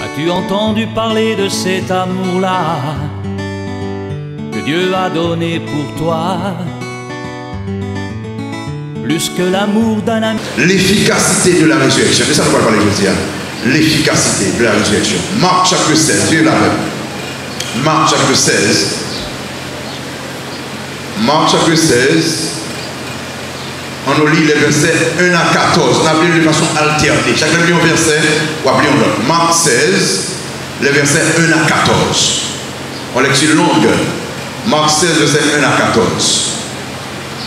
As-tu entendu parler de cet amour-là que Dieu a donné pour toi? Plus que l'amour d'un ami. L'efficacité de la résurrection. C'est ça qu'on va parler aujourd'hui. L'efficacité de la résurrection. Marc chapitre 16. Dieu la même. Marc chapitre 16. Marc chapitre 16. On nous lit les versets 1 à 14. On a appelé de façon alternée. Chacun lit un verset ou appelé un autre. Marc 16, les versets 1 à 14. On lecture longue. Marc 16, versets 1 à 14.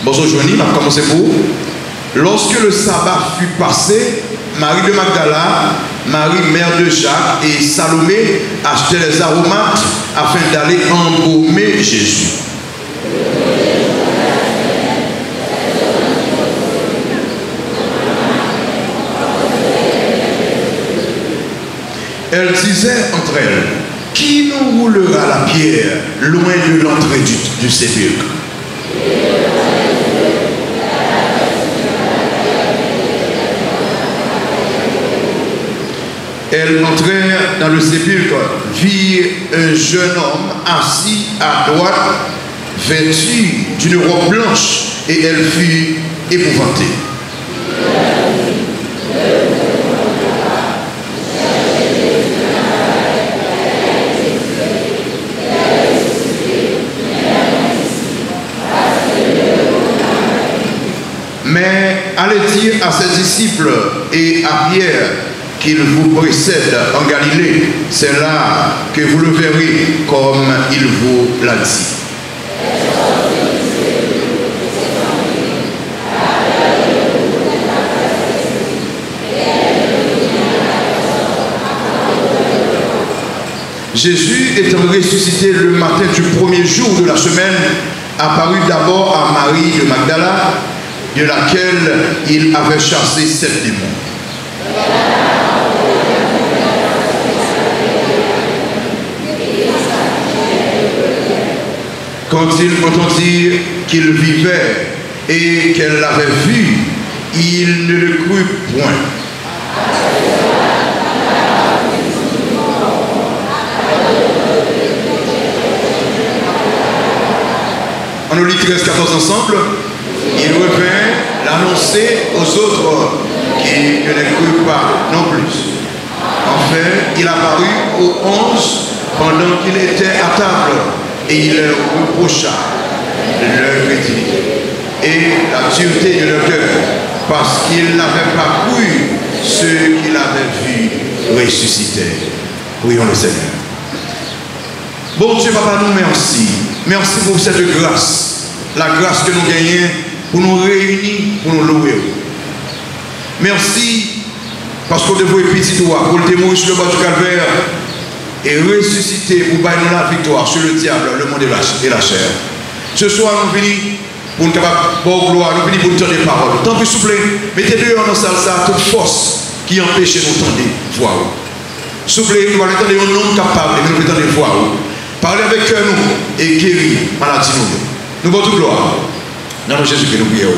Bonjour Johnny, on va commencer pour. Lorsque le sabbat fut passé, Marie de Magdala, Marie mère de Jacques et Salomé achetaient les aromates afin d'aller embaumer Jésus. Elle disait entre elles, qui nous roulera la pierre loin de l'entrée du sépulcre? Elles entrèrent dans le sépulcre, virent un jeune homme assis à droite, vêtu d'une robe blanche, et elle fut épouvantée. Mais allez dire à ses disciples et à Pierre qu'il vous précède en Galilée. C'est là que vous le verrez comme il vous l'a dit. Jésus étant ressuscité le matin du premier jour de la semaine, apparut d'abord à Marie de Magdala, de laquelle il avait chassé 7 démons. Quand il entendit qu'il vivait et qu'elle l'avait vu, il ne le crut point. On nous lit 13-14 ensemble. Il revint l'annoncer aux autres qui ne les crurent pas non plus. Enfin, il apparut aux 11 pendant qu'il était à table et il leur reprocha leur crédulité et la dureté de leur cœur parce qu'ils n'avaient pas cru ceux qu'il avait vus ressusciter. Prions le Seigneur. Bon Dieu, Papa, nous merci. Merci pour cette grâce. La grâce que nous gagnons pour nous réunir, pour nous louer. Merci parce qu'on devait petit toi pour le témoin sur le bas du calvaire et ressusciter pour bailler nous la victoire sur le diable, le monde et la chair. Ce soir, nous venons pour nous capables de gloire, nous venons pour nous donner des paroles. Tant que s'il vous plaît, mettez dehors dans la salle toute force qui empêche de nous entendre voix. S'il vous plaît, nous allons entendre un homme capable de nous entendre voix. Parlez avec cœur nous et guérir maladie nous. Nous votre gloire. Dans Jésus que nous prions.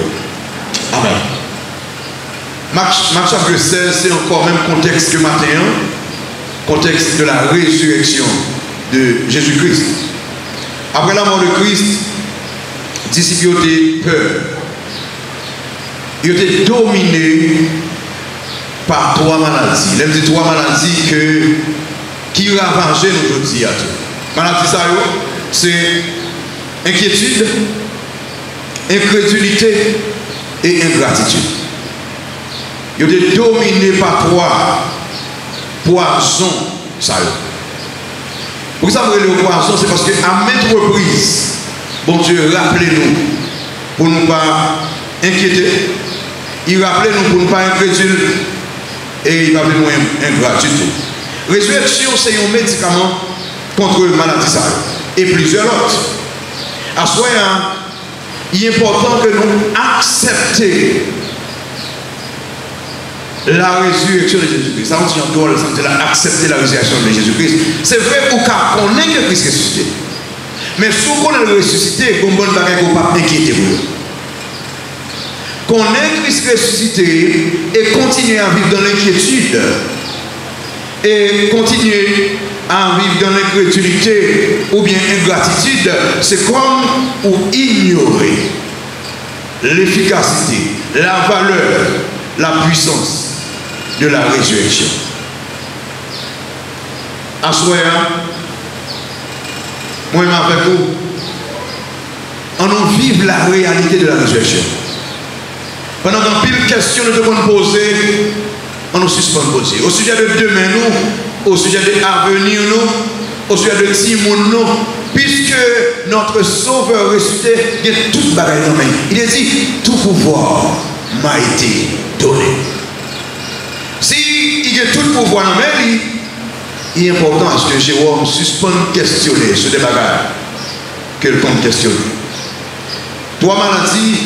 Amen. Marc chapitre 16, c'est encore le même contexte que matin. Contexte de la résurrection de Jésus-Christ. Après la mort de Christ, les disciples ont eu peur. Ils ont été dominés par 3 maladies. Il dit 3 maladies qui ravageaient nous aujourd'hui. Maladie, c'est inquiétude, incrédulité et ingratitude. Ils ont été dominés par 3 poisons. Pour ça, le poison, c'est parce qu'à maintes reprises, bon Dieu, rappelez-nous pour ne pas inquiéter. Il rappelez-nous pour ne pas incrédule et il va nous ingratitude. Résurrection, c'est un médicament contre la maladie et plusieurs autres. À ce moment, il est important que nous acceptions la résurrection de Jésus-Christ. Ça, on doit accepter la résurrection de Jésus-Christ. C'est vrai pour qu'on ait que Christ ressuscité. Mais si on est ressuscité, on ne peut pas inquiéter vous. Qu'on est Christ ressuscité et continuer à vivre dans l'inquiétude et continuer à vivre dans l'incrédulité ou bien ingratitude, c'est comme ou ignorer l'efficacité, la valeur, la puissance de la résurrection. À ce moment, moi-même avec vous, on vive la réalité de la résurrection. Pendant qu'un pile de questions nous devons poser, on nous suspend de poser. Au sujet de demain, nous, au sujet de l'avenir, nous, au sujet de Timon, nous, puisque notre Sauveur ressuscité, il y a toute bagaille dans la main. Il a dit, tout pouvoir m'a été donné. Si il y a tout pouvoir dans la main, il est important à ce que Jérôme suspende de questionner sur des bagages qu'elle compte questionner. 3 maladies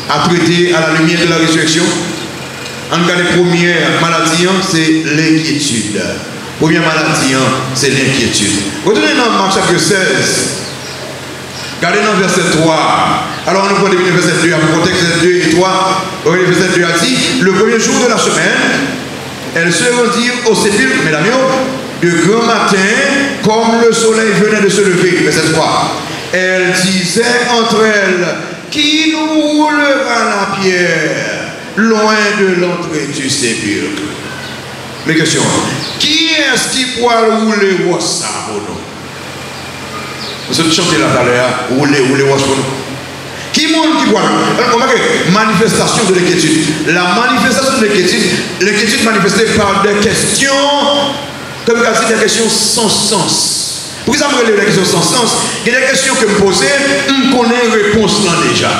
à traiter à la lumière de la résurrection. En cas de première maladie, c'est l'inquiétude. Première maladie, c'est l'inquiétude. Retournez dans Marc chapitre 16. Regardez dans verset 3. Alors on nous prend le verset 2, à contexte 2 et 3. Le verset 2 a dit, le premier jour de la semaine, elles se rendirent au sépulcre, mesdames, de grand matin, comme le soleil venait de se lever. Verset 3. Elles disaient entre elles, qui nous roulera la pierre loin de l'entrée du sépulcre? Mes questions. Qui est-ce qui pourra rouler ça pour nous? Vous avez chanté là tout à l'heure, rouler pour nous. Qui monde qui pourra? Manifestation de l'inquiétude. La manifestation de l'inquiétude manifestée par des questions, comme je dis, des questions sans sens. Pourquoi ça me relève des questions sans sens? Il y a des questions que me poser, on connaît une réponse là déjà.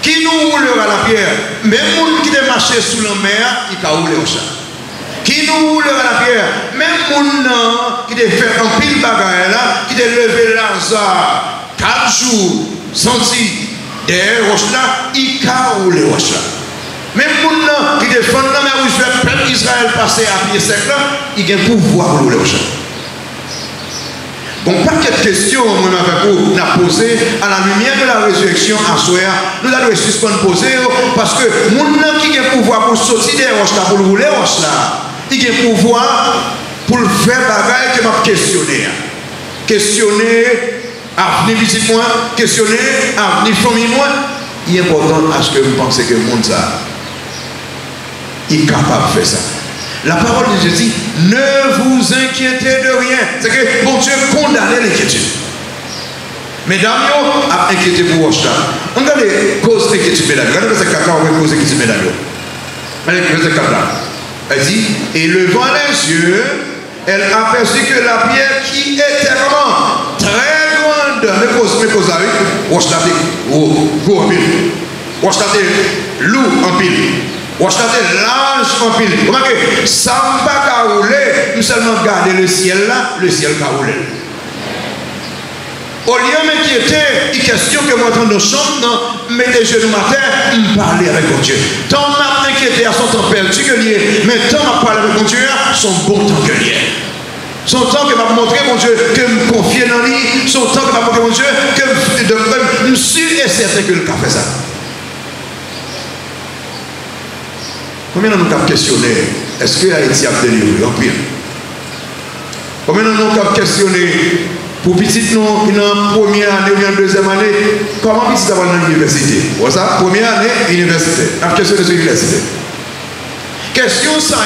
Qui nous roulera la pierre? Même les gens qui marché sous la mer, il peut rouler au chat. Qui nous roulera la pierre? Même les gens qui fait un pile bagaille là, qui levé Lazare 4 jours, senti derrière roche là, il peut rouler au chat. Même les gens qui défendent la mer où le peuple Israël passer à pied sec là, il a un pouvoir rouler au chat. Bon, pas de questions, moi, nous avons posé à la lumière de la résurrection à Soya. Nous allons suspendre poser parce que mon homme qui a le pouvoir pour sortir des roches là, pour le rouler roches là, il a le pouvoir pour le faire bagaille que m'a questionné. Questionner avenir petit moi, questionner avenir famille moi. Il est important à ce que vous pensez que le monde ça, il est capable de faire ça. La parole de Jésus dit, ne vous inquiétez de rien. C'est que bon Dieu condamne l'inquiétude. Mesdames, a inquiété pour vous. On regarde les causes d'inquiétude, mesdames. Regardez verset 4, on va causes d'inquiétude, mesdames. Regardez verset 4 là. Elle dit, et levant les yeux, elle aperçut que la pierre qui était vraiment très grande, mes causes là, oui, roche là, gros en pile. Roche là, lourd en pile. Regarder large en pile. Remarquez, ça ne va pas rouler, nous seulement garder le ciel là, le ciel va rouler. Au lieu de m'inquiéter, il est question que moi, dans nos chambres, mettez les genoux à terre, me parler avec mon Dieu. Tant m'a inquiété à son temps perdu que lié, mais tant m'a parlé avec mon Dieu, son bon temps que lié. Son temps que m'a montré mon Dieu, que me confier dans lui, son temps que m'a montré mon Dieu, que je suis sûr et certain que le cas fait ça. Combien de nous avons questionné, est-ce que Haïti a délivré en pire? Combien de nous avons questionné, pour petit nous, en première année ou en deuxième année, comment petit avoir dans l'université? Voilà, première année, université. On a questionné sur l'université. Question ça,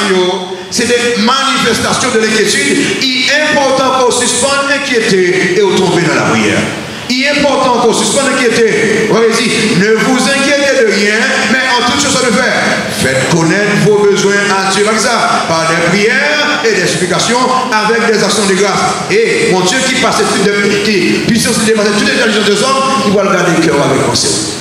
c'est des manifestations de l'inquiétude. Il est important qu'on suspende l'inquiétude et on tombe dans la prière. Il est important qu'on suspende l'inquiétude. On va dire, ne vous inquiétez de rien, mais en toute chose à le faire. Faites connaître vos besoins à Dieu comme ça, par des prières et des supplications avec des actions de grâce. Et mon Dieu qui passe qui puissance de dépasser toute l'intelligence des hommes, il va le garder le cœur avec conscience.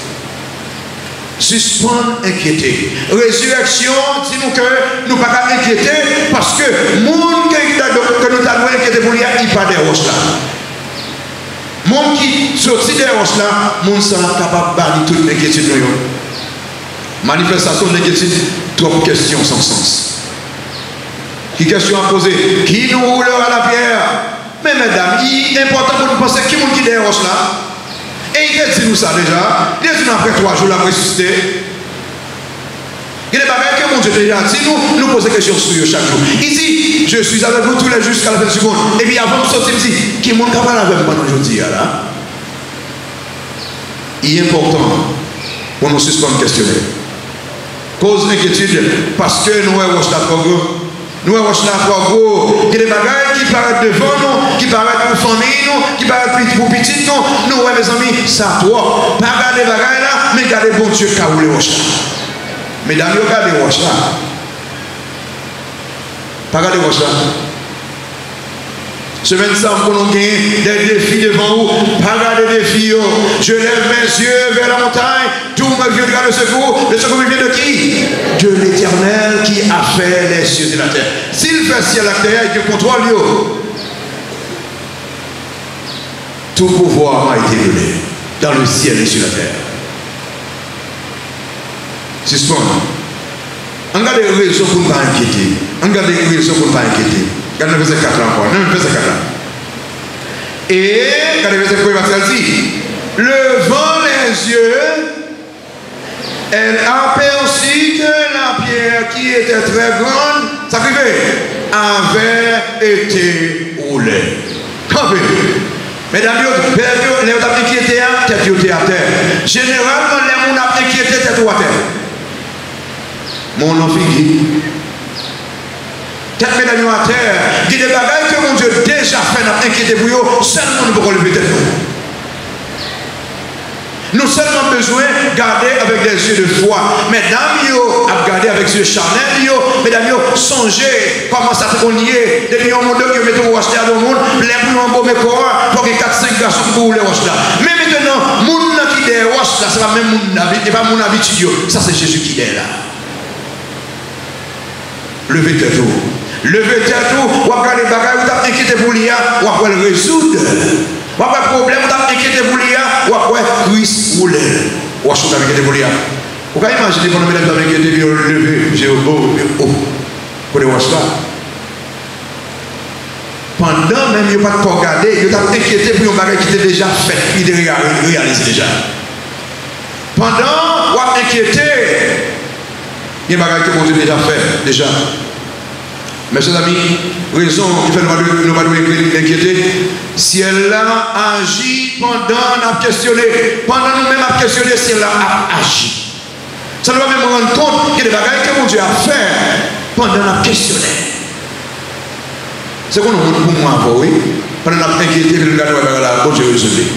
Suspendre, inquiéter. Résurrection, dis-nous que nous ne pouvons pas inquiéter parce que le monde que nous avons inquiété pour lui, il n'y a pas des roches là. Le monde qui sortit des roches là, le monde sera capable de bannir toute l'inquiétude. Manifestation de l'inquiétude, trop de questions sans sens. Qui question à poser? Qui nous roulera la pierre Mais mesdames, il est important pour nous penser qui est derrière roche là. Et il dit nous ça déjà. Il dit nous après 3 jours, la ressuscité. Il y a des bagages que mon Dieu déjà dit, nous posons des questions sur eux chaque jour. Il dit, je suis avec vous tous les jours jusqu'à la fin du monde. Et puis avant de sortir, il dit, qui est mon capable avec moi aujourd'hui là? Il est important pour nous suspendre questionner. Cause d'inquiétude, parce que nous avons la trop. Nous avons la trop gros. Il y a des bagages qui paraissent devant nous, qui paraissent pour famille, nous, qui paraissent pour petit nous. Nous, mes amis, ça toi. Pas garder les bagages là, mais garder bon Dieu qui a roulé roche là. Mesdames, regardez roche là. Pas regardez roche là. Semaine ça, nous avons des défis devant vous. Pas regarder des défis. Je lève mes yeux vers la montagne. Tout me vient de le secours. Le secours vient de qui? De l'Éternel qui a fait les cieux et la terre. S'il fait ciel et la terre, il contrôle. Tout pouvoir m'a été donné dans le ciel et sur la terre. Suspend. Regardez les raisons pour ne pas inquiéter. Regardez les raisons pour ne pas inquiéter. Regardez le verset 4 encore. Non, le verset 4 là. Et, regardez le verset 1, il dit, levant les yeux, elle aperçut que la pierre qui était très grande, sacrifiée, avait été roulée. Mesdames, les gens qui étaient à terre. Généralement, les gens qui étaient à terre. Mon enfant dit, tête mesdames à terre, il y a des bagages que mon Dieu déjà fait, n'a inquiété pour eux, seulement nous pouvons lever tête. Nous seulement besoin de garder avec des yeux de foi. Mesdames, yo, à garder avec les yeux charnels, yo, mesdames, yo, songez comment ça se lié. Depuis un monde qui met au rocher dans le monde, les plus en beau corps, pour que 4-5 garçons pour les roches là. Mais maintenant, le monde qui est roches là, c'est pas même mon habitude, c'est pas mon habitude, ça c'est Jésus qui est là. Levez tête tout. Levez tête tout, ou après les bagages, vous avez inquiété pour l'IA, ou après le résoudre. Ou après le problème, vous avez inquiété pour l'IA, ou après Christ roule. Ou après vous avez inquiété pour l'IA. Vous pouvez imaginer pendant que vous avez inquiété, vous avez levé, j'ai au beau, pour les roches là. Pendant même, il n'y a pas de quoi regarder, vous avez inquiété pour un bagage qui était déjà fait, il est réalisé déjà. Pendant, vous avez inquiété, il y a des bagages que mon Dieu déjà fait, déjà. Mes chers amis, raison qui fait nous pas inquiéter, si elle a agi pendant nous questionné, pendant nous-mêmes à questionner, si elle a agi. Ça doit même rendre compte qu'il y a des bagages que mon Dieu a fait pendant nous questionné. C'est qu'on nous pour moi, oui. Pendant nous inquiété, nous regardons la bonne Dieu résolue.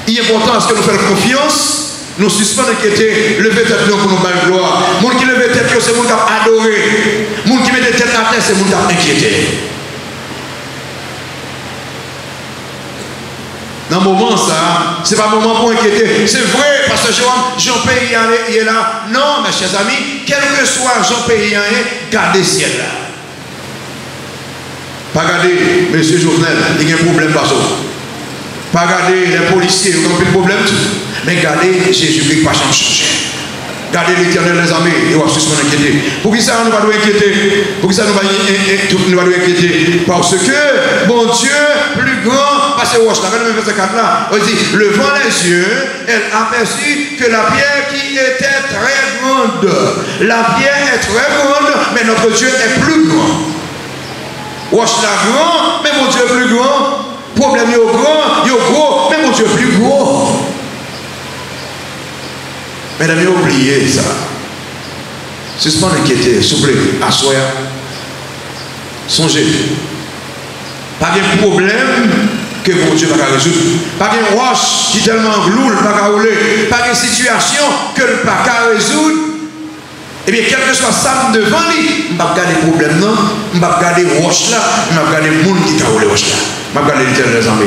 Il est important à ce que nous fassions confiance. Nous suspendons inquiéter, lever tête pour nous faire gloire. Les gens qui lèvent tête, c'est les gens qui ont adoré. Les gens qui mettent tête à terre, c'est les gens qui ont inquiété. Dans le moment, ça, ce n'est pas un moment pour inquiéter. C'est vrai, parce que Jean Paysan il est là. Non, mes chers amis, quel que soit Jean Paysan, gardez le ciel là. Pas garder, monsieur Jovenel, il y a un problème par ça. Pas garder les policiers, ils ont plus de problème. Mais gardez Jésus-Christ, pas changer. Gardez l'Éternel des armées, il va suspendre inquiéter. Pour qui ça nous va nous inquiéter? Pour qui ça nous va nous inquiéter? Parce que, bon Dieu, plus grand, parce que Roche, la verset 4 là, on dit, levant les yeux, elle aperçut que la pierre qui était très grande. La pierre est très grande, mais notre Dieu est plus grand. Roche la grand, mais mon Dieu est plus grand. Problème, il est grand, il est gros, mais mon Dieu est plus gros. Mesdames, oubliez ça. Suspend inquiéter, s'il vous plaît, assoyez. Songez. Pas de problème que mon Dieu va résoudre. Pas de roche qui est tellement gloule, pas de rouler. Pas de situation que le pas de résoudre. Eh bien, quel que soit ça devant lui, je ne vais pas regarder le problème, non. Je ne vais pas regarder roche là, je vais regarder le monde qui a roulé roche là. Je vais regarder l'Éternel des armées.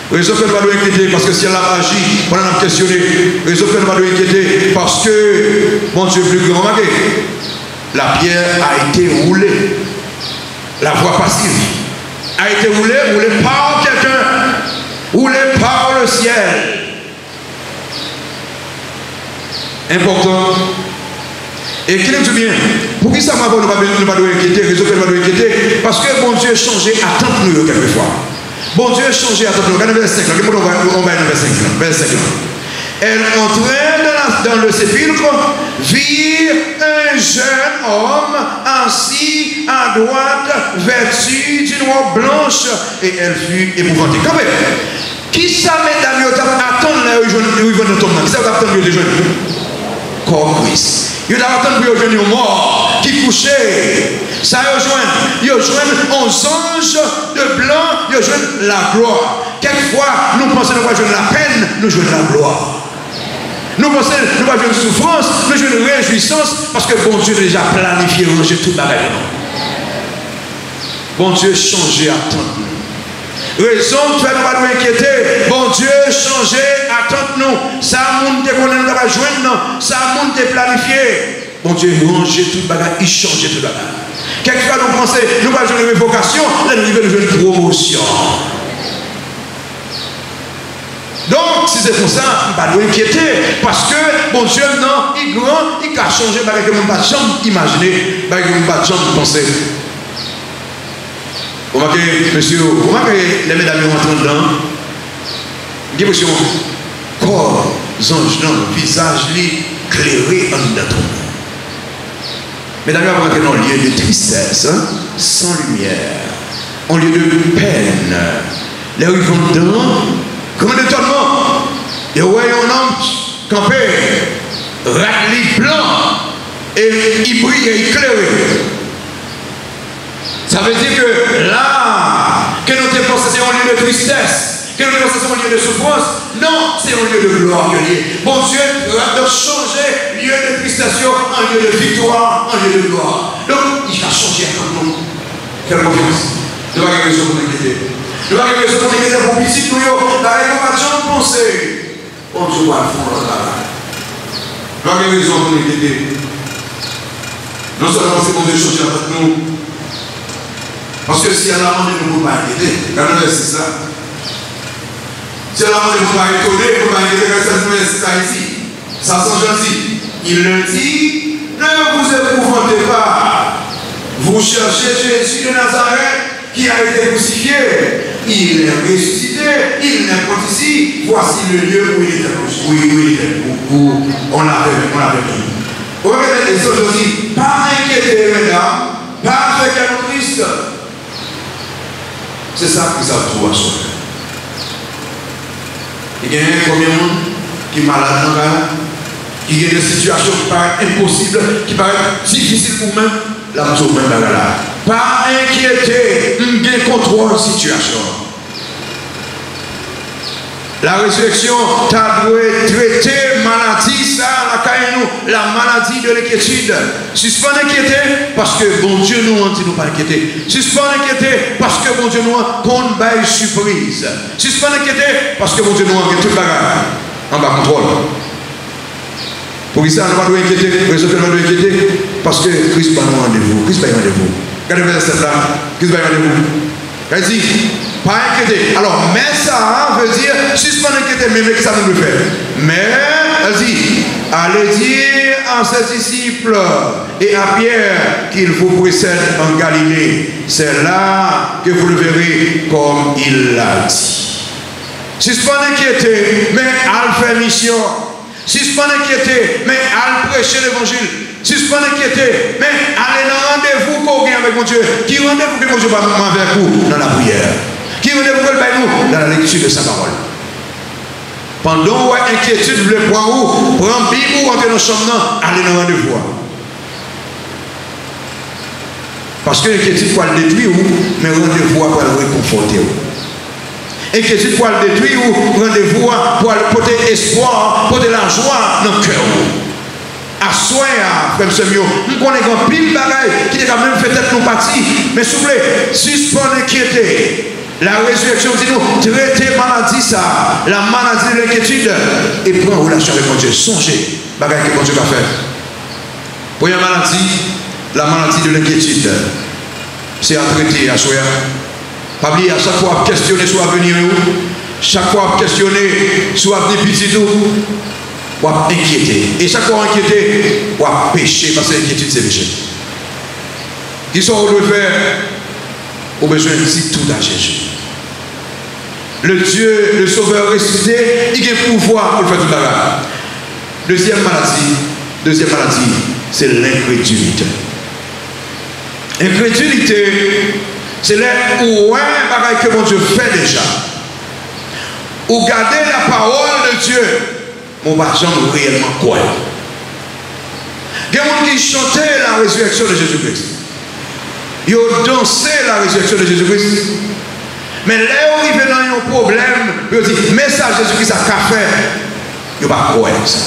Raison que nous va nous inquiéter parce que si elle a agi, on a questionné. Raison que nous va nous inquiéter parce que mon Dieu est plus grand. La pierre a été roulée. La voie passive a été roulée par quelqu'un, roulée par le ciel. Important. Et qu'il est tout bien. Pour qui ça m'a pas nous inquiéter, raison pour nous inquiéter, parce que bon Dieu changé à tant nous quelquefois. Bon Dieu changé à tant nous. Regardez verset 5, on va verset 5. Elle entrait dans le sépulcre, vit un jeune homme assis à droite, vêtu d'une robe blanche, et elle fut épouvantée. Quand même, qui ça, mesdames, attendre là où ils vont nous tomber? Qui ça va attendre de jeunes? Corps Christ. Ils vont attendre pour les jeunes morts qui couchaient. Ça ils rejoignent 11 anges de blanc, ils rejoignent la gloire. Quelquefois, nous pensons que nous allons la peine, nous jouons la gloire. Nous pensons que nous allons une souffrance, nous jouons une réjouissance, parce que bon Dieu a déjà planifié, ranger tout le bagage. Bon Dieu changé à temps. Raison de faire nous inquiéter. Bon Dieu changé à temps nous. Ça monde te connaît nous va joindre, ça monde te planifié. Bon Dieu ranger tout le bagage, il change tout le bagage. Quelquefois nous pensons, nous allons jouer une vocation, là nous allons jouer une promotion. Donc, si c'est pour ça, on ne va pas nous inquiéter. Parce que, bon Dieu, non, il est grand, il a changé, parce que on ne va jamais imaginer, parce que on ne va jamais penser. Vous remarquez, monsieur, vous remarquez les mesdames rentrent dedans. J'ai l'impression, corps, ange, non, visage, éclairé en dedans. Mesdames, vous remarquez dans le lieu de tristesse, hein, sans lumière, en lieu de peine. Là où ils vont dedans, comme un étonnement, et ouais, un homme campé, racli blanc, et il brille et éclairé. Ça veut dire que là, que nous te pensons c'est un lieu de tristesse, que nous te pensons c'est un lieu de souffrance, non, c'est un lieu de gloire. Bon Dieu va changer lieu de tristesse en lieu de victoire, en lieu de gloire. Donc, il va changer à tout le monde. Quelle confiance. Ne pas quelque chose pour m'inquiéter. Ne pas quelque chose pour m'inquiéter pour petit nous, la rénovation de pensée. Bon Dieu va le fond là. Ne pas quelque chose pour m'inquiéter. Non seulement c'est bon Dieu changer avec nous, parce que si elle a demandé, nous ne pouvons pas inquiéter. Regardez, c'est ça. Si elle a demandé, nous ne pouvons pas étonner, nous ne pouvons pas inquiéter, c'est ça ici. Ça sent gentil. Il le dit, ne vous épouvantez pas. Vous cherchez Jésus de Nazareth qui a été crucifié. Il est ressuscité, il n'est pas ici. Voici le lieu où il était. Où on l'avait mis. Vous regardez les autres aussi. Pas inquiéter, mesdames. Pas avec un Christ. C'est ça que ça trouve à soi. Il y a combien de monde qui est malade dans le cas, qui a des situations qui paraissent impossibles, qui paraissent difficiles pour même, la maison même dans là. Pas inquiéter, un contrôle de situation. La résurrection t'a dû traiter maladie, ça, la maladie de l'inquiétude. Suspend inquiéter parce que bon Dieu nous a dit nous pas inquiéter. Suspend inquiéter parce que bon Dieu nous a qu'on baille surprise. Suspend inquiéter parce que bon Dieu nous a tout le bagage en bas contrôle. Pour ça, nous ne pas nous inquiéter. Raison que nous nous inquiéter parce que Christ va nous rendez-vous. Christ va nous rendez-vous. Regardez le verset là. Christ va nous rendez-vous. Elle dit, pas inquiéter. Alors, mais ça veut dire, suspend inquiéter, mais que ça nous le fait. Mais, elle dit, allez dire à ses disciples et à Pierre qu'il vous précède en Galilée. C'est là que vous le verrez comme il l'a dit. Suspend inquiéter, mais à le faire mission. Suspend inquiéter, mais à prêcher l'évangile. Suspend inquiéter, mais allez dans rendez-vous qu'on gagne avec mon Dieu. Qui rendez-vous que mon Dieu va avec vous dans la prière? Qui rendez-vous que nous dans la lecture de sa parole? Pendant que inquiétude, vous voulez prendre où? Prendre Bible ou entrer dans le champ, allez dans rendez-vous. Parce que l'inquiétude pour le détruire, mais rendez-vous pour le réconforter. Inquiétude pour le détruire ou rendez-vous pour porter espoir, porter la joie dans le cœur. À soi, frère Semio, nous connaissons un pile de bagaille qui est quand même fait être nos partis. Mais s'il vous plaît, suspend inquiéter. La résurrection dit nous, traiter maladie ça, la maladie de l'inquiétude, et prendre relation avec mon Dieu. Songez, bagaille que mon Dieu va faire. Première maladie, la maladie de l'inquiétude. C'est à traiter, à soi. Pas oublier à chaque fois à questionner sur l'avenir, chaque fois à questionner sur l'avenir petit tout, ou à inquiéter. Et chaque fois à inquiéter, ou à pécher, parce que l'inquiétude c'est péché. Qui sont au doit faire? Au besoin de dire tout à Jésus. Le Dieu, le Sauveur ressuscité, il a le pouvoir pour le faire tout à l'heure. Deuxième maladie, c'est l'incrédulité. Incrédulité, c'est là où un bagage que mon Dieu fait déjà. Ou garder la parole de Dieu, mon bâton réellement quoi. Il y a des gens qui chantaient la résurrection de Jésus-Christ. Ils ont dansé la résurrection de Jésus-Christ. Mais là où il y a un problème, ils disent, mais ça, Jésus-Christ a fait. Ils ne pas croire ça.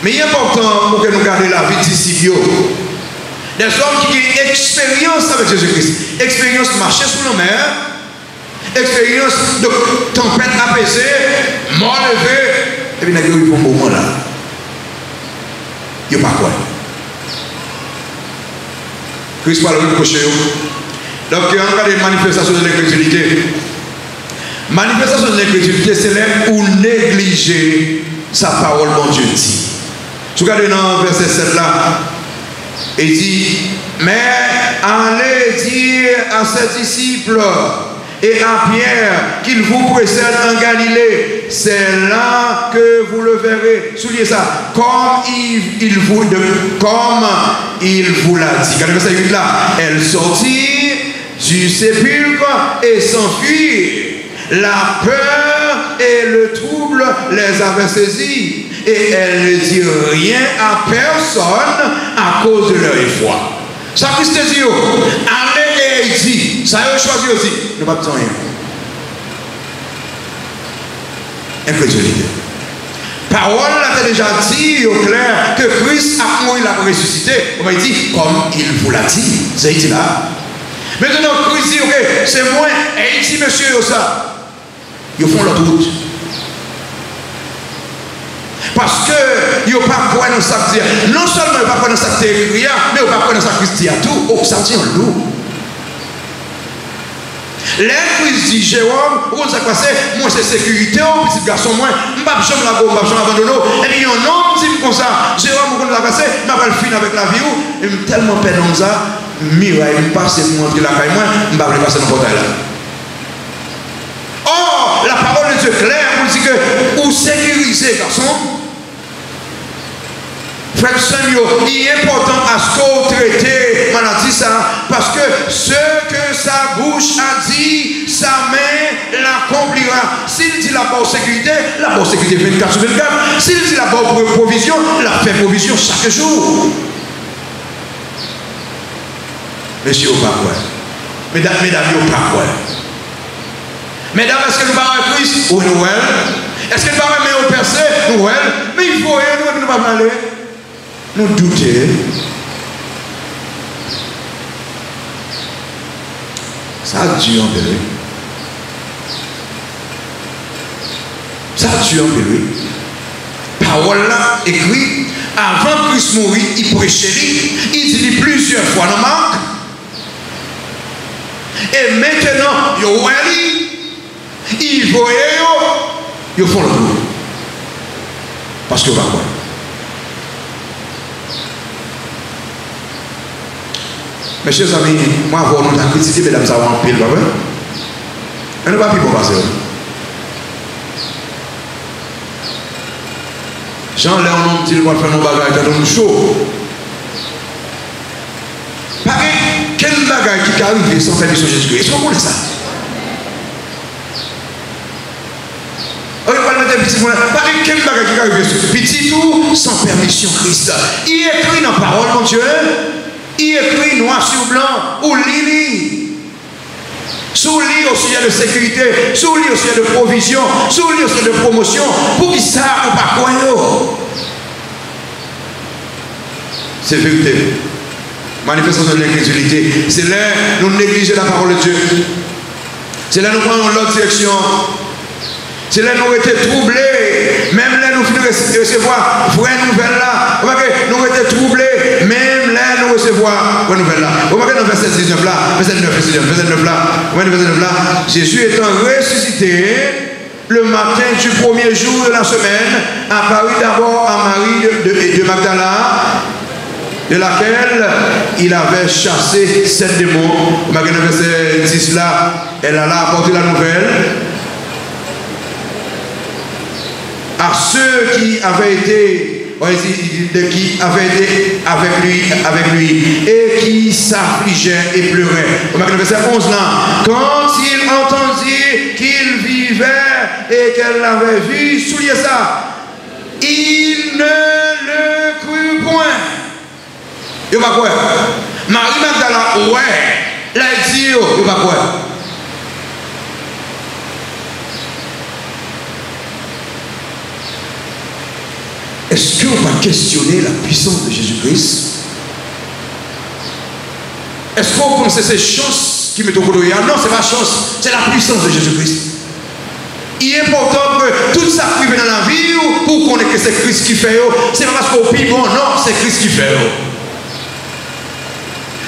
Mais il est important pour que nous gardions la vie d'ici. Des hommes qui ont une expérience avec Jésus-Christ. Expérience de marcher sous la mer. Expérience de tempête apaisée. Mort levé. Et puis ils font un moment là. Ils ne pas croire. Christ parle de cocher. Donc, il y a des manifestations de l'incrédulité. Manifestation de l'incrédulité, c'est là où négliger sa parole, mon Dieu dit. Tu regardes dans le verset 7 là, il dit, mais allez dire à ses disciples et à Pierre qu'il vous précède en Galilée. C'est là que vous le verrez. Soulignez ça. Comme il vous l'a dit. Regardez verset 8 là. Elle sortit du sépulcre et s'enfuit. La peur et le trouble les avaient saisis. Et elle ne dit rien à personne à cause de leur foi. Ça Christ dit, allez et dit, ça a choisi aussi. Ne pas besoin rien. Incrédulité. Parole a déjà dit au clair que Christ a mouru, il a ressuscité. On il dit, comme il vous l'a dit. C'est dit là. Maintenant, Christ dit, ok, c'est moi. Et il dit, monsieur, ça. Ils font l'autre route. Parce que ils ne pas quoi dans ça dire. Non seulement ils ne pas quoi dans ça dire, mais ils ne pas quoi dans ça Christ tout. Oh, ça dit en nous. Les Christ dit, Jérôme, où ça passe? Moi, c'est sécurité, petit garçon, moi, je ne vais pas la go, je ne vais pas abandonner. Et puis, un homme dit comme ça, Jérôme, où on la passe? Je vais le finir avec la vie. Et je tellement peine comme ça, miraille, je passe pour entrer la caille, moi, je ne vais pas passer dans le portail là. Or, la parole de Dieu claire, vous dit que, ou sécuriser, garçon. Frère Samuel, il est important à ce qu'on traite maladie ça, parce que ce que sa bouche a dit, sa main l'accomplira. S'il dit la bonne sécurité 24 sur 24. S'il dit la bonne provision, la fait provision chaque jour. Monsieur, au pas quoi. Mesdames, au pas quoi. Mesdames, est-ce que nous parlons à Christ ou Noël? Est-ce que nous parlons à Noël percé? Noël? Mais il faut nous ne pas aller. Nous douter. Ça a dû en périr. Ça a dû en périr. Parole là, écrit, avant Christ mourir, il prêchait, il dit plusieurs fois dans Marc. Et maintenant, il voyait, ils font le coup. Parce que va quoi? Mes chers amis, moi, nous avons critiqué, mesdames, ça va en pile, pas vrai? Elle ne va plus pour passer. Jean-Léon dit qu'il va faire nos bagages, il a donné chaud. Pas quel bagage qui arrive sans faire mission Jésus-Christ? Est-ce qu'on connaît ça? On va mettre petit point. Pas quel bagage qui arrive petit tout sans permission Christ. Il écrit dans la parole, mon Dieu. Il écrit noir sur blanc, ou lit. Sous lit au sujet de sécurité, sous lit au sujet de provision, sous lit au sujet de promotion, pour qu'ils savent ou pas quoi. C'est vérité. Manifestation de l'incrédulité. C'est là nous négligeons la parole de Dieu. C'est là nous prenons l'autre direction. C'est là nous été troublés. Même là nous finissons recevoir vraie nouvelle là. Nous été troublés. Même là nous recevoir vraie nouvelle là. Vous voyez dans verset 19 là. Verset 9 là. Verset 9 là. Jésus étant ressuscité le matin du premier jour de la semaine, apparut d'abord à Marie de Magdala. de laquelle il avait chassé 7 démons. Dans le verset 10 là, elle a là apporté la nouvelle à ceux qui avaient été avec lui et qui s'affligeaient et pleuraient. Dans le verset 11 là, quand il entendit qu'il vivait et qu'elle l'avait vu, soulignez ça, il ne le crut point. Il va quoi? Marie Magdala, ouais, l'a dit, il va quoi? Est-ce qu'on va questionner la puissance de Jésus-Christ? Est-ce qu'on pense que c'est chance qui met au bout de rien? Non, c'est pas chance, c'est la puissance de Jésus-Christ. Il est important que tout ça qui vient dans la vie, pour qu'on ait que c'est Christ qui fait, c'est pas parce qu'on prie bon, non, c'est Christ qui fait.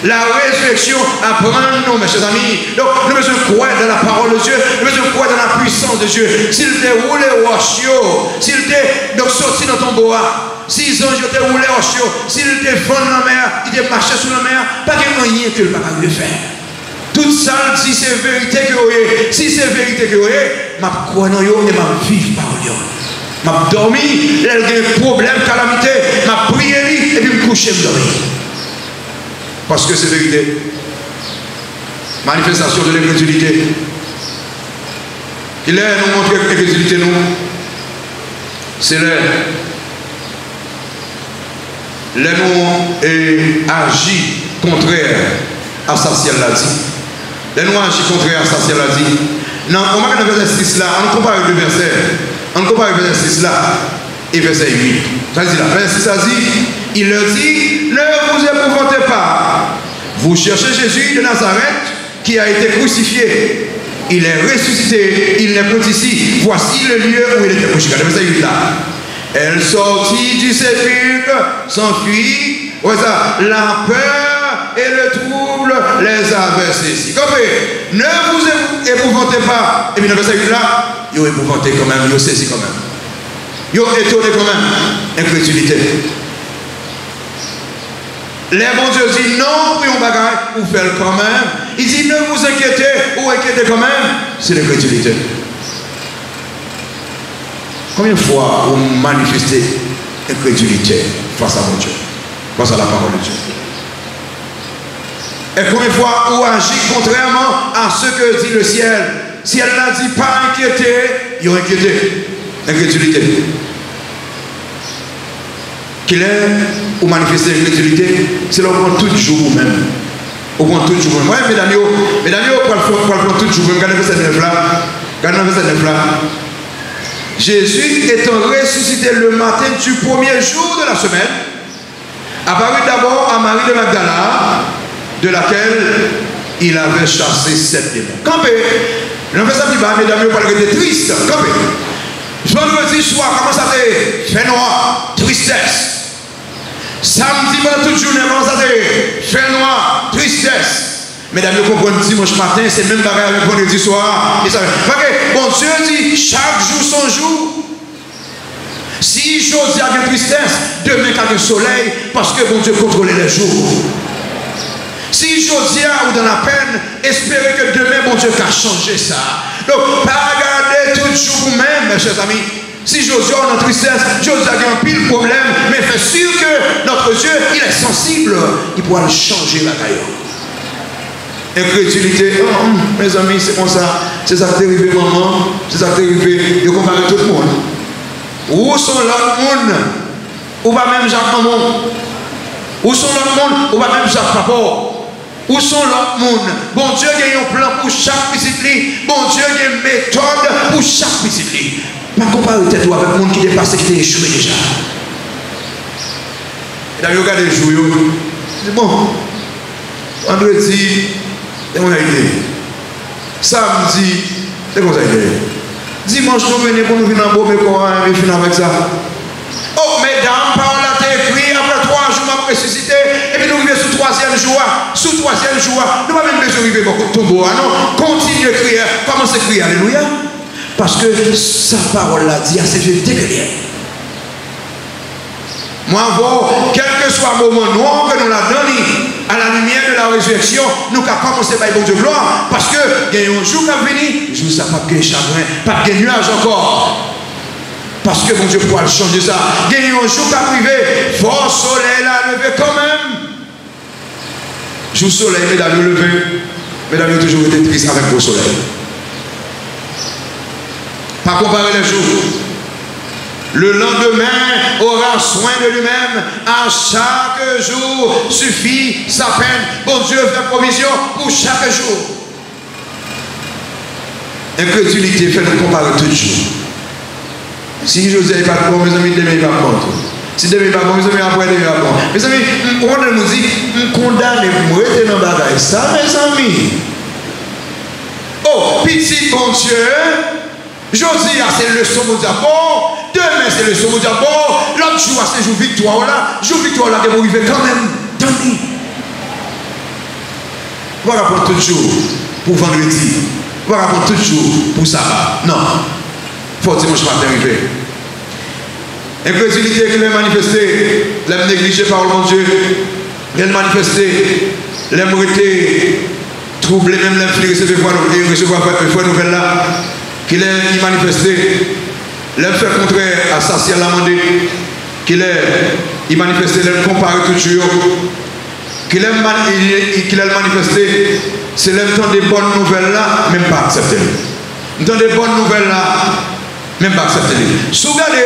La résurrection apprend nous, mes chers amis. Donc, nous devons croire dans la parole de Dieu, nous devons croire dans la puissance de Dieu. S'il te roule au chio, s'il te donc sorti dans ton bois, si les anges te roulé au chio, s'il te fond dans la mer, il te marché sur la mer, pas de moyen que le pas le faire. Tout ça, si c'est vérité que vous avez, si c'est vérité que vous avez, je crois dans vous et je vivre par vous. Je dormi, il y a des problèmes, calamité, je prié et puis je me couche et je dormi. Parce que c'est vérité. Manifestation de l'incrédulité. Il est nous montrer l'incrédulité, nous. C'est nous agit contraire à ça, si elle l'a dit. Les nous agit contraire à ça, si elle l'a dit. Non, on va regarder le verset 6 là. On compare le verset. On compare le verset 6 là et verset 8. Ça dit là. Verset 6 a dit, il leur dit, ne vous épouvantez pas. Vous cherchez Jésus de Nazareth qui a été crucifié. Il est ressuscité, il n'est pas ici. Voici le lieu où il était crucifié. Verset 8 là. Elle sortit du sépulcre, s'enfuit. La peur et le trouble les avaient saisis. Comprenez? Ne vous épouvantez pas. Et puis dans le verset 8 là, ils ont épouvanté quand même, ils ont saisi quand même. Ils ont étonné quand même. Incrédulité. Les bons Dieu dit non, puis on bagaille, ou faire quand même. Il dit ne vous inquiétez, ou inquiétez quand même. C'est l'incrédulité. Combien de fois vous manifestez incrédulité face à mon Dieu, face à la parole de Dieu? Et combien de fois vous agissez contrairement à ce que dit le ciel? Si elle n'a dit pas inquiéter, ils ont inquiété. Incrédulité. Qu'il est ou manifester l'incrédulité, c'est là où on prend tout jour vous-même. On prend tout jour vous-même. Oui, mesdames, on prend tout jour vous-même. Regardez le verset 9 là. Regardez le verset 9 là. Jésus étant ressuscité le matin du premier jour de la semaine, apparut d'abord à Marie de Magdala, de laquelle il avait chassé 7 démons. Campé. Le verset plus bas, mesdames, on parle de triste. Campé. Vendredi soir, comment ça fait noir, tristesse. Samedi, pendant toute journée, comment ça fait noir, tristesse. Mesdames, vous comprenez, dimanche matin, c'est même pareil avec vendredi soir. Et ça fait. Bon Dieu dit, chaque jour son jour. Si j'ose a une tristesse, demain il y a le soleil, parce que bon Dieu contrôle les jours. Si Josia ou dans la peine, espérez que demain, bon Dieu, va changer ça. Donc, pas regarder tout jour vous-même, mes chers amis. Si Josia a une tristesse, Josia a un pile problème, mais fait sûr que notre Dieu, il est sensible. Il pourra le changer la taille. Incrédulité, mes amis, c'est comme ça. C'est ça qui est arrivé, maman. C'est ça qui est arrivé. Il compare tout le monde. Où sont l'autre monde? Où va même Jacques Maman? Où sont l'autre monde? Où va même Jacques Papa? Où sont l'autre monde? Bon Dieu a un plan pour chaque petite. Bon Dieu a une méthode pour chaque petite. Pas comparer tête avec le monde qui dépasse qui est échoué déjà. Et d'ailleurs, regardez les jours. C'est bon. Vendredi, c'est mon idée. Samedi, c'est mon idée. Dimanche, nous venons pour nous venir en beau, mais comment on finir avec ça? Oh, mesdames, parole a été écrite, après 3 jours, m'a ressuscité, et puis nous venons sous 3e jour. Sous 3e jour, nous ne pouvons même pas arriver beaucoup de tombeau. Non, continuez à crier. Commencez à crier, alléluia. Parce que sa parole l'a dit à cette vérité que rien. Moi, quel que soit le moment noir que nous la donnons, à la lumière de la résurrection, nous avons commencé par bon Dieu gloire, parce que il y a un jour qui va venir, je ne sais pas de chagrin, pas de nuage encore. Parce que bon Dieu pourra changer ça. Il y a un jour qui va arriver, fort soleil là, levé quand même. Jour soleil, mesdames, levé. Mesdames, ont toujours été tristes avec vos soleil. Pas comparer les jours. Le lendemain aura soin de lui-même. À chaque jour suffit sa peine. Bon Dieu fait provision pour chaque jour. Incrédulité fait nous comparer tout jour. Si José n'est pas bon, mes amis, demain il va prendre. Si demain il va bon, mes amis, après il va prendre. Mes amis, on nous dit, on condamne et moi j'étais dans le bagage. Ça, mes amis. Oh, petit bon Dieu. Josia, c'est le leçon de bon. Demain, c'est le leçon de bon. L'autre jour, c'est le jour victoire là. Jour victoire là, qui va arriver quand même. Tenez. Voilà pour tout jour, pour vendredi. Voilà pour tout jour, pour sabbat. Non. Faut dimanche matin arriver. Incrédulité qui est manifestée, l'aime négligée par le bon Dieu, l'aime manifestée, l'aime été troublé, même l'aime recevoir une nouvelle là. Qu'il est manifesté, l'aime fait contraire à ça si elle l'a demandé, qu'il est manifesté, l'aime comparé tout jour, qu'il est manifesté, c'est l'aime tant des bonnes nouvelles là, même pas accepté. Dans des bonnes nouvelles là, même pas accepté. Si vous regardez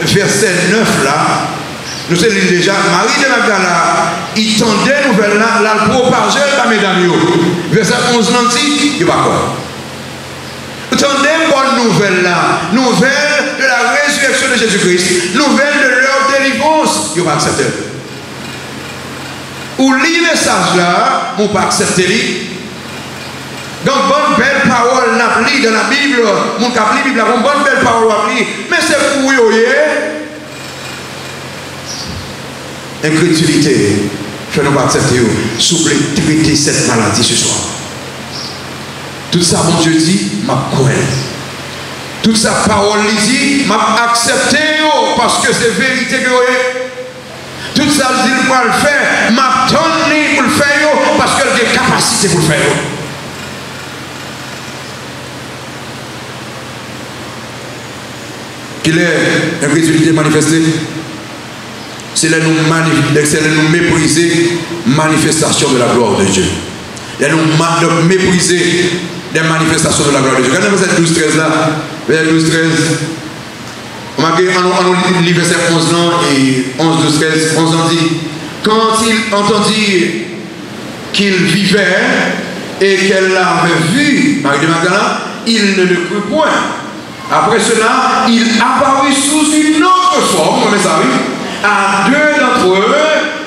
verset 9 là, nous savons déjà, Marie de Magdala, il tendait nouvelles là, la propageait par mesdames. Verset 11 là, il n'y a pas quoi. Attendez bonne nouvelle là, nouvelle de la résurrection de Jésus-Christ, nouvelle de leur délivrance, ils vont accepter. Ou lit le message là, on ne pas accepter. Donc bonne belle parole n'a pris dans la Bible, mon cap la Bible, une bonne belle parole n'a pris, mais c'est pour vous. Incrédulité, fait nous pas accepter. Souple traiter cette maladie ce soir. Tout ça, mon Dieu dit, m'a croire. Toute sa parole dit, m'a accepté parce que c'est vérité que vous. Tout ça, dit, pour le faire, m'a donné pour le faire parce qu'elle a des capacités pour le faire. Qu'il est incrédulité manifestée, c'est là nous mépriser manifestation de la gloire de Dieu. Il nous mépriser des manifestations de la gloire de Dieu. Regardez verset 12-13 là. Verset 12-13. On lit verset 11 là et 11-12-13. 11 ans dit, quand il entendit qu'il vivait et qu'elle l'avait vu, Marie de Magdala, il ne le crut point. Après cela, il apparut sous une autre forme, mes amis, à deux d'entre eux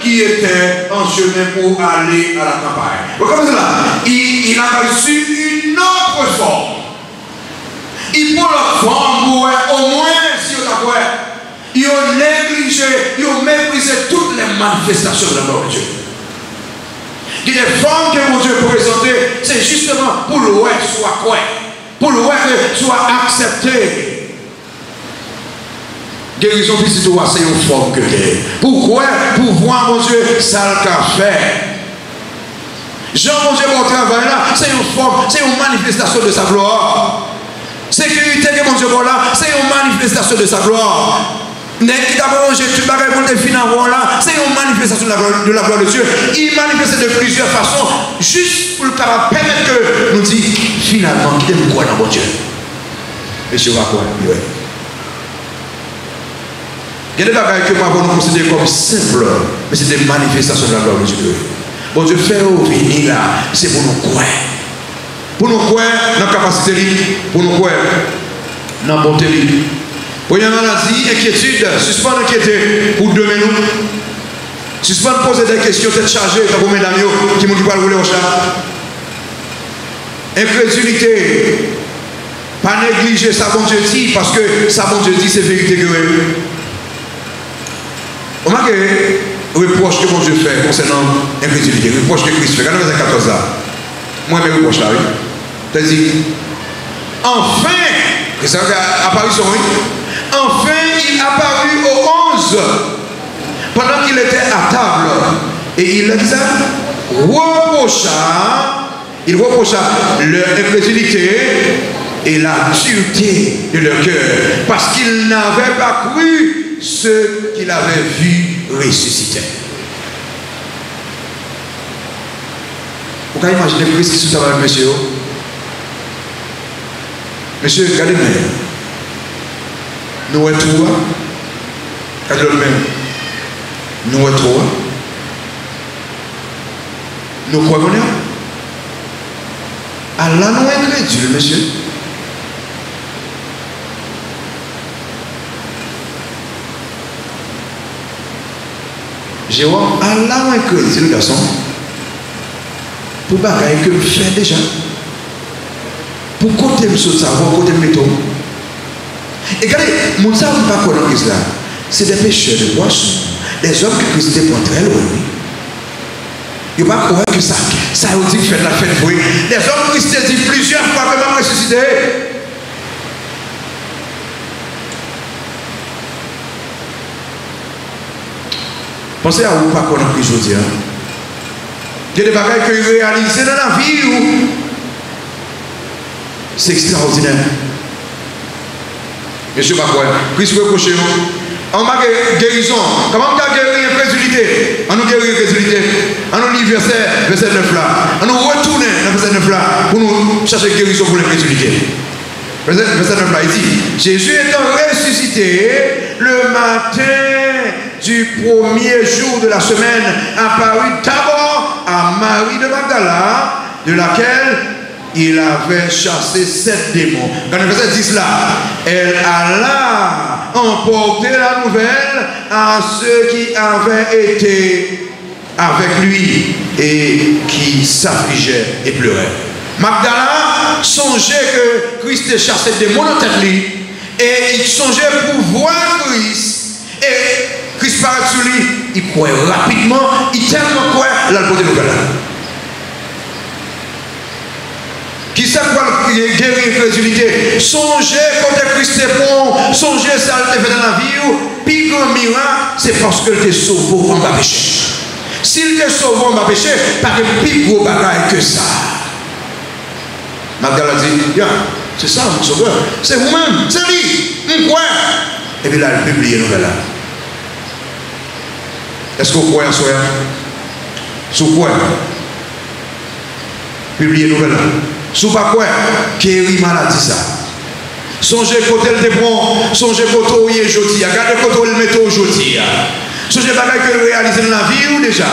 qui étaient en chemin pour aller à la campagne. Donc, comme cela, il a reçu une autre forme. Il prend la forme pour au moins, si on a quoi, il a négligé, il a méprisé toutes les manifestations de la gloire de Dieu. Il y a des formes que mon Dieu présenté, c'est justement pour le ouais soit quoi, pour le ouais soit accepté. Guérison petite oie, c'est une forme que t'es. Pourquoi? Pour voir mon Dieu, ça le qu'a fait. Jean, mon Dieu, mon travail là, c'est une forme, c'est une manifestation de sa gloire. Sécurité que mon Dieu là, c'est une manifestation de sa gloire. N'est-ce qui t'a mangé, tu vas répondre des finances là, c'est une manifestation de la gloire de Dieu. Il manifeste de plusieurs façons, juste pour le permettre que nous disions finalement, qui est quoi dans mon Dieu? Et je vois quoi? Il y a des bagages que moi, nous considérons comme simples, mais c'est des manifestations de la gloire de Dieu. Bon Dieu, fait venir là, c'est pour nous croire. Pour nous croire dans la capacité, pour nous croire dans la bonté. Première maladie, inquiétude, suspendre l'inquiétude pour demain nous. Suspendre poser des questions, tête chargée, comme mesdames qui m'ont dit pas rouler au chat. Incrédulité, pas négliger ça, bon Dieu dit, parce que ça, bon Dieu dit, c'est vérité que on a que reproche que mon Dieu fait concernant l'incrédulité, reproche que Christ fait. Regardez verset 14 là. Moi, mes reproches là, oui. C'est-à-dire, enfin, c'est ça, apparition, oui. Enfin, il apparut aux 11 pendant qu'il était à table, et il reprocha leur incrédulité et la dureté de leur cœur, parce qu'ils n'avaient pas cru ce qu'il avait vu ressusciter. Vous pouvez imaginer Christ qui se avec monsieur? Monsieur, regardez-moi. Nous sommes trois. Regardez le même. Nous sommes trois. Nous croyons. Allah nous incrédule, monsieur. J'ai dit, Allah nous incrédule, garçon. Pour bagaille que je fais déjà. Pour côté me savoir, côté me mettre. Et regardez, mon ne pas quoi dans l'islam. C'est des pêcheurs de poissons, des hommes que Christ prend très loin. Il ne va pas croire que ça veut dire faire la fête pour eux. Des hommes qui se disent plusieurs fois que même ressuscité. Pensez à vous pas qu'on a pris aujourd'hui. Il y a des bagages que vous réalisez dans la vie. C'est extraordinaire. Monsieur Bakoua, Christ reproche nous. On va guérison. Comment on va guérir l'incrédulité? On nous guérir l'incrédulité. On nous lit verset 9 là. On nous retourne dans verset 9 là pour nous chercher guérison pour l'incrédulité. Verset 9 là, il dit, Jésus étant ressuscité le matin du premier jour de la semaine, apparut d'abord à Marie de Magdala, de laquelle il avait chassé 7 démons. Dans le verset 10 là, elle alla emporter la nouvelle à ceux qui avaient été avec lui et qui s'affligeaient et pleuraient. Magdala songeait que Christ ait chassé des démons dans tête lui, et il songeait pour voir Christ, et Christ paraît sur lui, il croyait rapidement, il tellement croyait, là le côté nouvelle. Qui sait quoi guérir l'incrédulité? Songez quand Christ est bon, songez ça le fait dans la vie, puis grand miracle, c'est parce que tu es sauvé en bas péché. S'il est sauvé en bas péché, pas de plus gros bagaille que ça. Magdala dit, c'est ça mon sauveur, c'est vous-même, c'est lui, quoi? Et puis là, il publie une nouvelle là. Est-ce que vous croyez en soi? Sous quoi? Publier une nouvelle là. Sous pas quoi? Guérir maladie ça. Songez côté le bon, songez côté il est aujourd'hui, regardez côté le métaux aujourd'hui. Songez pas que le réaliser dans la vie ou déjà.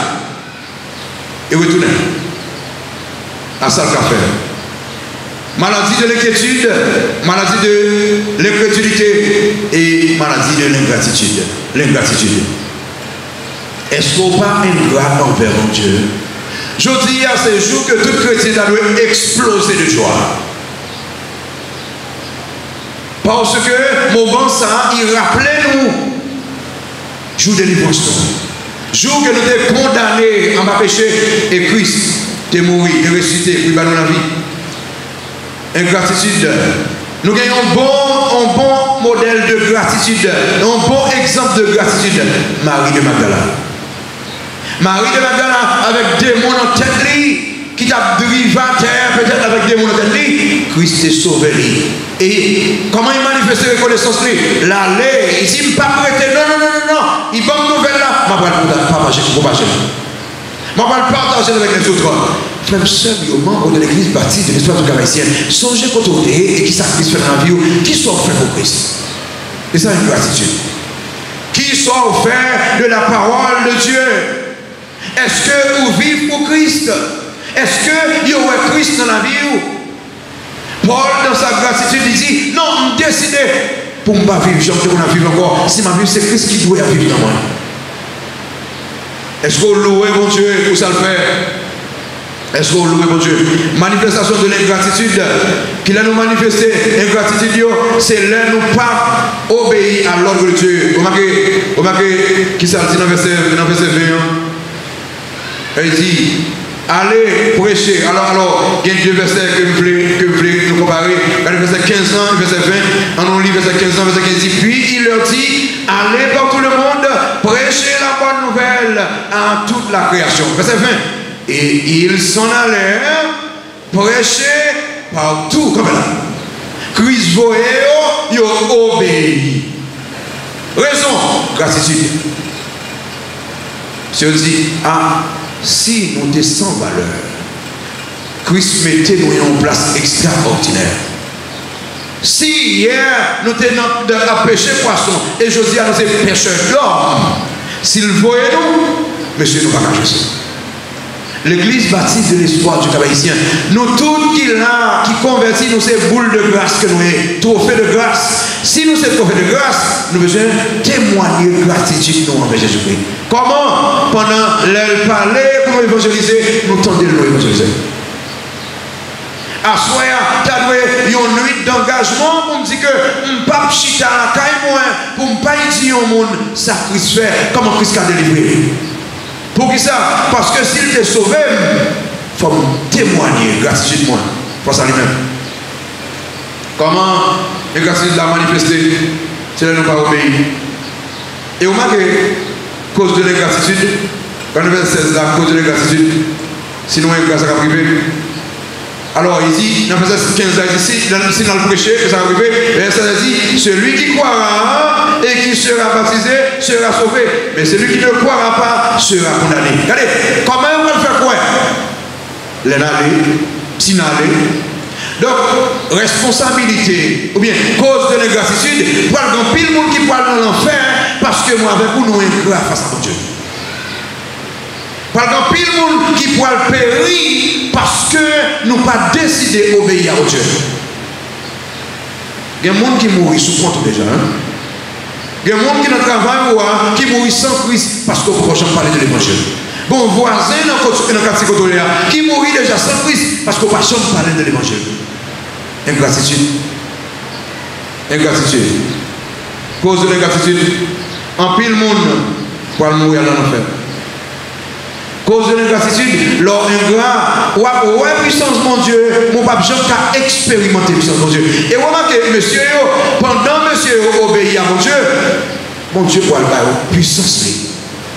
Et retournez à ça le café. Maladie de l'inquiétude, maladie de l'incrédulité et maladie de l'ingratitude. L'ingratitude. Est-ce qu'on pas ingrat envers Dieu? Je dis à ce jour que tout chrétien doit exploser de joie. Parce que mon bon sang, il rappelait nous, jour de délivrance, jour que nous étions condamnés en bas péché, et Christ est mort, est ressuscité, puis dans la vie. Ingratitude. Nous gagnons un bon modèle de gratitude, un bon exemple de gratitude. Marie de Magdala. Marie de Magdala avec des démons en tête, qui t'a drivé à terre, peut-être avec des démons en tête, Christ est sauvé. Et comment il manifeste la reconnaissance? L'aller, il dit, il ne pas prêter, non. Il va me nouvelle là. Je ne vais pas partager. Je ne vais pas partager avec les autres. Frère, seul, aux membres de l'église baptiste de l'espoir du Caractère, songez quand et qui sacrifie fait dans la vie, qui soit offert pour Christ. Et ça, une gratitude. Qui soit offert de la parole de Dieu. Est-ce que vous vivez pour Christ? Est-ce qu'il y aurait Christ dans la vie? Paul, dans sa gratitude, il dit, non, je décide pour ne pas vivre, je ne vivre encore. Si ma vie, c'est Christ qui doit vivre dans moi. Est-ce que vous louez mon Dieu pour ça le faire? Est-ce que vous louez mon Dieu? Manifestation de l'ingratitude qu'il a nous manifesté. L'ingratitude, c'est là nous pas obéir à l'ordre de Dieu. Vous remarquez qui ça dit dans le verset 20? Il dit, allez prêcher. Alors, il y a deux versets que vous voulez nous comparer. Regardez verset 15 ans, verset 20. On lit verset 15 ans, verset 15. Puis il leur dit, allez par tout le monde, prêchez la bonne à toute la création. Verset 20. Et ils s'en allèrent prêcher partout. Comme là. Christ voyait, ils ont obéi. Raison, gratitude. Je dis, ah, si nous descendons valeur, Christ mettait nous en place extraordinaire. Si hier nous étions à pêcher poisson et je dis à nous sommes pêcheurs d'hommes, s'il voyait nous, monsieur, nous ne pouvons pas cacher ça. L'église baptiste de l'espoir du Cap-Haïtien, nous tous qui convertis, nous ces boules de grâce que nous sommes, trophées de grâce. Si nous sommes trophées de grâce, nous devons témoigner gratitude nous envers Jésus-Christ. Comment? Pendant l'aile parler pour nous évangéliser, nous tendons de nous évangéliser. À soi, tu as une nuit d'engagement pour me dire que je ne peux pas chita la caille pour ne pas dire au monde ça Christ fait, comment Christ a délivré. Pour qui ça? Parce que s'il t'est sauvé, il faut témoigner gratitude moi. Pour ça lui-même. Comment la gratitude l'a manifesté? C'est là nous pas obéir. Et vous remarquez, cause de l'ingratitude, quand nous verset 16 là, cause de l'ingratitude, sinon une grâce à privé. Alors il dit, dans le verset 15 là, il dit, si dans le péché, que ça va arriver, verset dit, celui qui croira et qui sera baptisé sera sauvé. Mais celui qui ne croira pas sera condamné. Regardez, comment on va le faire quoi? L'aller, s'inaller. Donc, responsabilité, ou bien cause de l'ingratitude, pour le pile monde qui parle dans l'enfer, parce que moi avec vous, nous ingrat face à mon Dieu. Par exemple, pile monde qui pourra périr parce que nous pas décidé d'obéir à Dieu. Il y a des gens qui mourent sous compte déjà. Il y a des gens qui dans le travail qui mourent sans Christ parce qu'on ne peut pas parler de l'évangile. Bon, voisin dans le quartier qui mourent déjà sans Christ parce qu'on ne peut pas parler de l'évangile. Ingratitude. Ingratitude. Cause de l'ingratitude. En pile monde pour mourir dans l'enfer. Cause de l'ingratitude, leur ingrat, ouais, puissance mon Dieu, mon pape Jean a expérimenté puissance mon Dieu. Et vous remarquez, monsieur, pendant monsieur obéit à mon Dieu pour le puissance.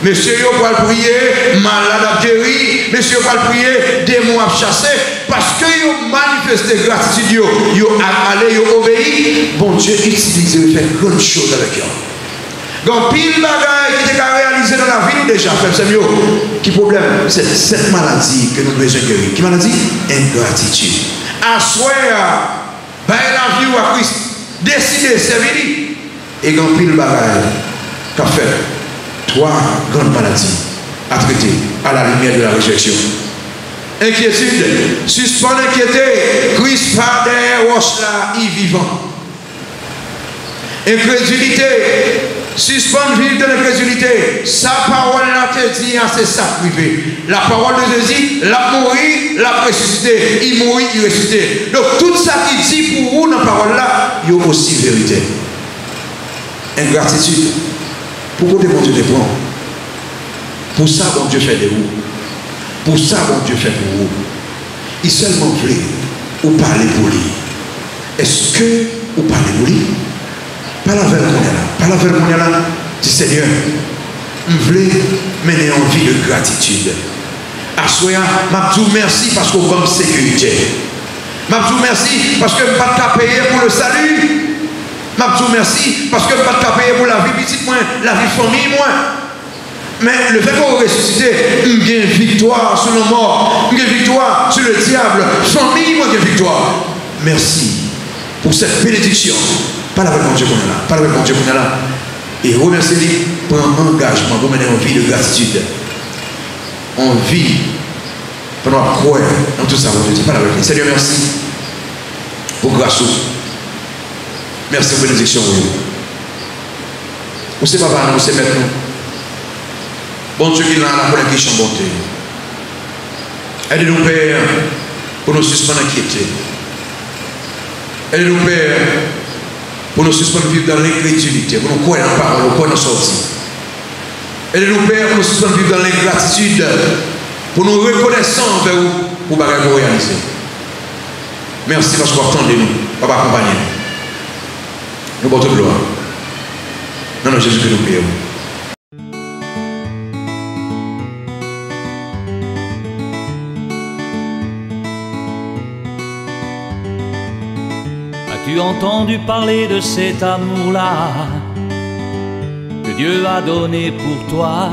Monsieur pour le prier, malade à guérir, monsieur pour le prier, démon à chasser, parce que vous manifesté gratitude, vous allez obéir, bon Dieu utilise et fait grande chose avec eux. Donc, pile bagaille qui est réalisé dans la vie, déjà, c'est mieux. Qui problème? C'est cette maladie que nous devons guérir. Qui maladie? Ingratitude. Assoir, bailler la vie à Christ, décider, servir. Et quand pile bagaille, qu'a fait trois grandes maladies à traiter à la lumière de la réjection. Inquiétude, suspend inquiété, Christ par derrière roche là, il vivant. Incrédulité, suspendre vivre de l'incrédulité. Sa parole là te dit, c'est ça privé. La parole de Jésus, la mourir, la ressuscité. Il mourit, il ressuscité. Donc tout ça qui dit pour vous dans la parole là, il y a aussi vérité. Ingratitude. Pourquoi bon Dieu te prend? Pour ça, bon Dieu fait de vous. Pour ça, bon Dieu fait pour vous. Il seulement voulait ou parler pour lui. Est-ce que vous parlez pour lui? Pas la veille qu'on est là. Pas la veille qu'on est là. Dis Seigneur, je voulais mener en vie de gratitude. Assoya, je vous merci parce qu'on va me sécurité. Je vous merci parce que je ne vais pas payer pour le salut. Je vous merci parce que je ne vais pas payer pour la vie petite, moi, la vie famille, moi. Mais le fait qu'on ressuscite, il y a une victoire sur le mort, il y a une victoire sur le diable. Famille, moi, il y a une victoire. Merci pour cette bénédiction. Pas la mon Dieu qu'on est là. Pas la mon Dieu qu'on est là. Et remerciez-lui pour un engagement pour mener une vie de gratitude. On vit pendant croire dans tout ça. Je ne dis pas la vérité. Seigneur, merci pour grâce. Merci pour bénédiction. Vous savez, papa, nous savons maintenant. Bon Dieu qui est là, pour la question de bonté. Aidez-nous, Père, pour nous suspendre l'inquiétude. Aidez-nous, Père, pour nous suspendre vivre dans l'incrédulité, pour nous croire dans la parole, pour nous croire dans la sortie. Aidez-nous, Père, pour nous suspendre vivre dans l'ingratitude, pour nous reconnaître envers vous, pour nous réaliser. Merci parce que vous attendez nous, papa accompagner nous. Nous portons gloire. Non, non, Jésus que nous prions. As-tu entendu parler de cet amour-là que Dieu a donné pour toi?